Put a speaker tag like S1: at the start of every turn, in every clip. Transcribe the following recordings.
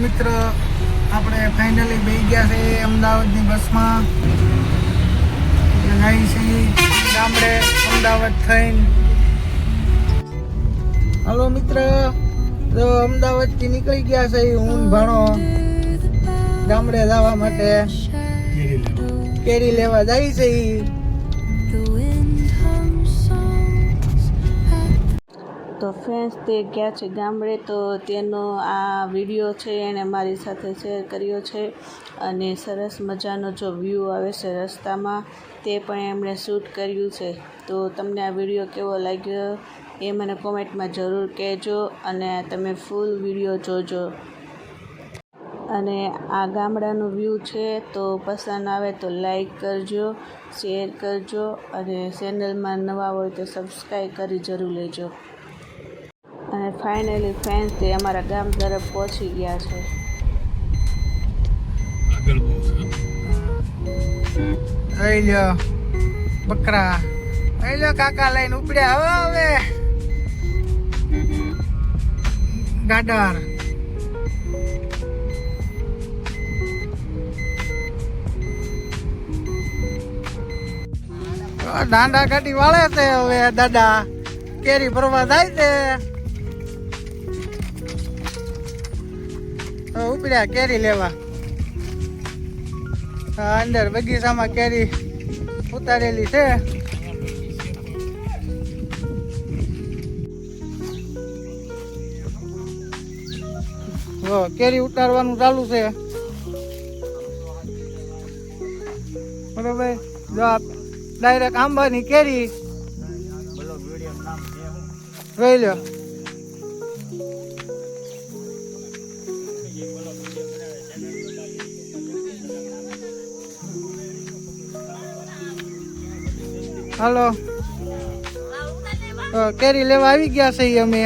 S1: મિત્ર આપણે ફાઇનલી બેસી ગયા છે અમદાવાદની બસમાં જાય છે ગામડે અમદાવાદ થઈને. હાલો મિત્ર, તો અમદાવાદથી નીકળી ગયા છે હું ભાણો ગામડે જવા માટે કેરી લેવા જાય છે.
S2: તો ફ્રેન્ડ્સ તે ગયા છે ગામડે, તો તેનો આ વિડીયો છે એણે મારી સાથે શેર કર્યો છે અને સરસ મજાનો જો વ્યૂ આવે છે રસ્તામાં તે પણ એમણે શૂટ કર્યું છે. તો તમને આ વિડીયો કેવો લાગ્યો એ મને કોમેન્ટમાં જરૂર કહેજો અને તમે ફૂલ વિડીયો જોજો. અને આ ગામડાનું વ્યૂ છે, તો પસંદ આવે તો લાઈક કરજો, શેર કરજો અને ચેનલમાં નવા હોય તો સબસ્ક્રાઈબ કરી જરૂર લેજો. અને ફાઇનલી ફ્રેન્ડ્સ તે અમારા ગામ તરફ પહોંચી ગયા છે.
S1: લઈ લ્યો બકરા, લઈ લ્યો કાકા લઈને ઉપડ્યા હવે ગાડર. દાંડા કાઢી વાળે છે હવે દાદા, કેરી ભરવા જાય છે. ઉપડ્યા કેરી લેવા. અંદર બગીચામાં કેરી ઉતારેલી છે. કેરી ઉતારવાનું ચાલુ છે. બરોબર, જો ડાયરેક્ટ આંબાની કેરી જોઈ લો. હાલો, કેરી લેવા આવી ગયા છે અમે.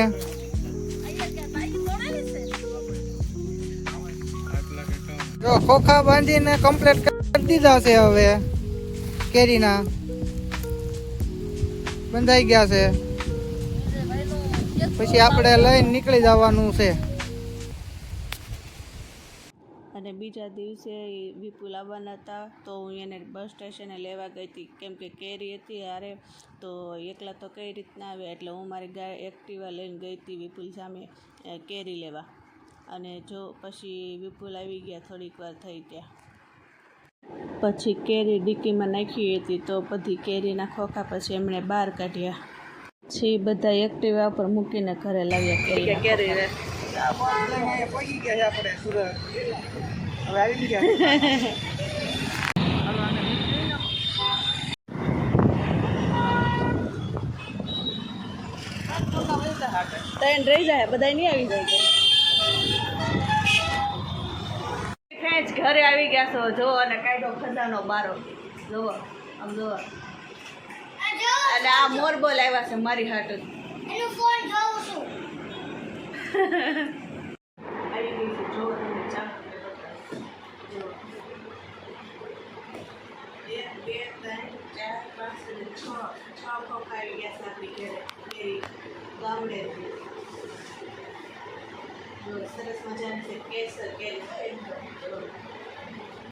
S1: જો ખોખા બાંધીને કમ્પ્લીટ કરી દીધા છે. હવે કેરીના બંધાઈ ગયા છે. પછી આપણે લઈને નીકળી જવાનું છે.
S2: અને બીજા દિવસે વિપુલ આવવાના હતા, તો હું એને બસ સ્ટેશને લેવા ગઈ હતી, કેમ કે કેરી હતી હારે, તો એકલા તો કઈ રીતના આવે, એટલે હું મારી એક્ટિવા લઈને ગઈ હતી વિપુલ સામે કેરી લેવા. અને જો પછી વિપુલ આવી ગયા, થોડીક વાર થઈ ત્યાં પછી કેરી ડિક્કીમાં નાખી હતી, તો બધી કેરીના ખોખા પછી એમણે બહાર કાઢ્યા. પછી બધા એક્ટિવા પર મૂકીને ઘરે લાવ્યા કેરી.
S1: પહોંચી ગયા છે આપણે સુરત. હવે આવી ગયા.
S2: ટ્રેન રહી જાય, બધા નહીં આવી જાય. ફ્રેન્ડ્સ ઘરે આવી ગયા છો, જો અને કાયદો ખજાનો બારો જોવો, આમ જોવો. અને આ મોરબોલ આવ્યા છે મારી હાટુ. એનો ફોન જોઉં છું. આવી ગઈ છે, જોવો તમે ચા. જો 1 2 3 4 5 6 ખોખા આવી ગયા છે આપણી ઘરે કેરી ગામડે. સરસ મજાની છે કેસર કેરી.